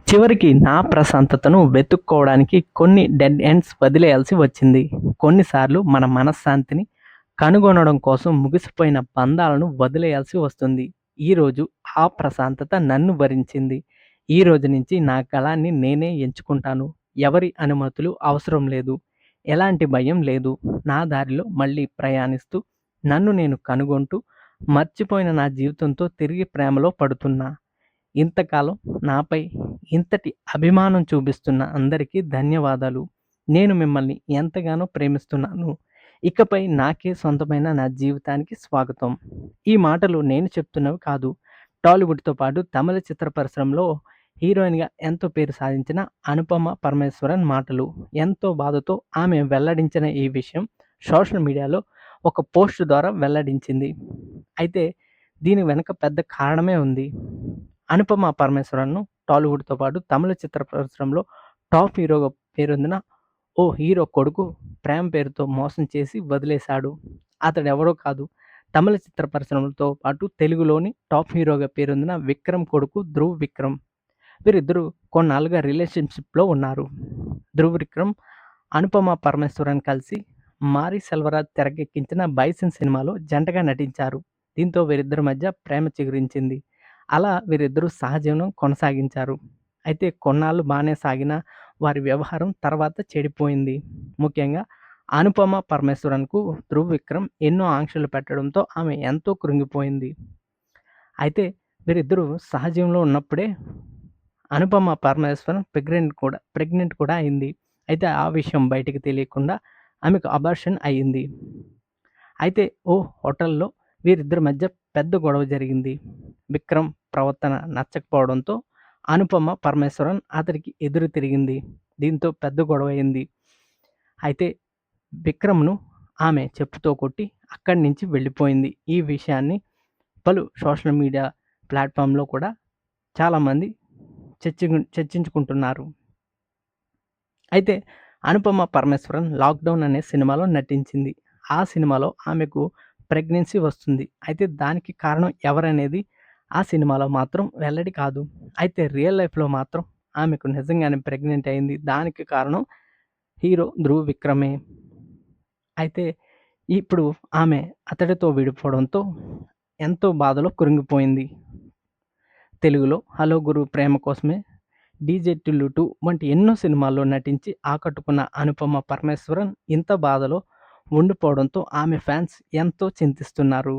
చివరికి నా ప్రశాంతతను వెతుక్కోవడానికి కొన్ని డెడ్ ఎండ్స్ వదిలేయాల్సి వచ్చింది. కొన్నిసార్లు మన మనశ్శాంతిని కనుగొనడం కోసం ముగిసిపోయిన బంధాలను వదిలేయాల్సి వస్తుంది. ఈరోజు ఆ ప్రశాంతత నన్ను వరించింది. ఈ రోజు నుంచి నా గళాన్ని నేనే ఎంచుకుంటాను. ఎవరి అనుమతులు అవసరం లేదు. ఎలాంటి భయం లేదు. నా దారిలో మళ్ళీ ప్రయాణిస్తూ, నన్ను నేను కనుగొంటూ, మర్చిపోయిన నా జీవితంతో తిరిగి ప్రేమలో పడుతున్నా. ఇంతకాలం నాపై ఇంతటి అభిమానం చూపిస్తున్న అందరికీ ధన్యవాదాలు. నేను మిమ్మల్ని ఎంతగానో ప్రేమిస్తున్నాను. ఇకపై నాకే సొంతమైన నా జీవితానికి స్వాగతం. ఈ మాటలు నేను చెప్తున్నవి కాదు. టాలీవుడ్‌తో పాటు తమిళ చిత్ర పరిశ్రమలో హీరోయిన్‌గా ఎంతో పేరు సాధించిన అనుపమ పరమేశ్వరన్ మాటలు. ఎంతో బాధతో ఆమె వెల్లడించిన ఈ విషయం సోషల్ మీడియాలో ఒక పోస్ట్ ద్వారా వెల్లడించింది. అయితే దీని వెనక పెద్ద కారణమే ఉంది. అనుపమ పరమేశ్వరన్‌ను టాలీవుడ్‌తో పాటు తమిళ చిత్ర పరిశ్రమలో టాప్ హీరోగా పేరొందిన ఓ హీరో కొడుకు ప్రేమ పేరుతో మోసం చేసి వదిలేశాడు. అతడెవరో కాదు, తమిళ చిత్ర పరిశ్రమలతో పాటు తెలుగులోని టాప్ హీరోగా పేరొందిన విక్రమ్ కొడుకు ధ్రువ్ విక్రమ్. వీరిద్దరూ కొన్నాళ్లుగా రిలేషన్‌షిప్‌లో ఉన్నారు. ధ్రువ్ విక్రమ్, అనుపమ పరమేశ్వరన్ కలిసి మారి సెల్వరాజ్ తెరకెక్కించిన 'బైసన్' సినిమాలో జంటగా నటించారు. దీంతో వీరిద్దరి మధ్య ప్రేమ చిగురించింది. అలా వీరిద్దరూ సహజీవనం కొనసాగించారు. అయితే కొన్నాళ్ళు బానే సాగిన వారి వ్యవహారం తర్వాత చెడిపోయింది. ముఖ్యంగా అనుపమ పరమేశ్వరన్‌కు ధ్రువ్ విక్రమ్ ఎన్నో ఆంక్షలు పెట్టడంతో ఆమె ఎంతో కృంగిపోయింది. అయితే వీరిద్దరూ సహజీవనంలో ఉన్నప్పుడే అనుపమ పరమేశ్వరన్ ప్రెగ్నెంట్ కూడా అయింది. అయితే ఆ విషయం బయటికి తెలియకుండా ఆమెకు అబార్షన్ అయింది. అయితే ఓ హోటల్‌లో వీరిద్దరి మధ్య పెద్ద గొడవ జరిగింది. విక్రమ్ ప్రవర్తన నచ్చకపోవడంతో అనుపమ పరమేశ్వరన్ అతడికి ఎదురు తిరిగింది. దీంతో పెద్ద గొడవ అయింది. అయితే విక్రమ్‌ను ఆమె చెప్పుతో కొట్టి అక్కడి నుంచి వెళ్ళిపోయింది. ఈ విషయాన్ని పలు సోషల్ మీడియా ప్లాట్‌ఫామ్‌లో కూడా చాలామంది చర్చించుకుంటున్నారు. అయితే అనుపమ పరమేశ్వరన్ 'లాక్‌డౌన్' అనే సినిమాలో నటించింది. ఆ సినిమాలో ఆమెకు ప్రెగ్నెన్సీ వస్తుంది. అయితే దానికి కారణం ఎవరనేది ఆ సినిమాలో మాత్రం వెల్లడి కాదు. అయితే రియల్ లైఫ్‌లో మాత్రం ఆమెకు నిజంగానే ప్రెగ్నెంట్ అయింది. దానికి కారణం హీరో ధ్రువ్ విక్రమే. అయితే ఇప్పుడు ఆమె అతడితో విడిపోవడంతో ఎంతో బాధలో కృంగిపోయింది. తెలుగులో 'హలో గురు ప్రేమ కోసమే', 'డీజే టిల్లు 2' వంటి ఎన్నో సినిమాల్లో నటించి ఆకట్టుకున్న అనుపమ పరమేశ్వరన్ ఇంత బాధలో ఉండిపోవడంతో ఆమె ఫ్యాన్స్ ఎంతో చింతిస్తున్నారు.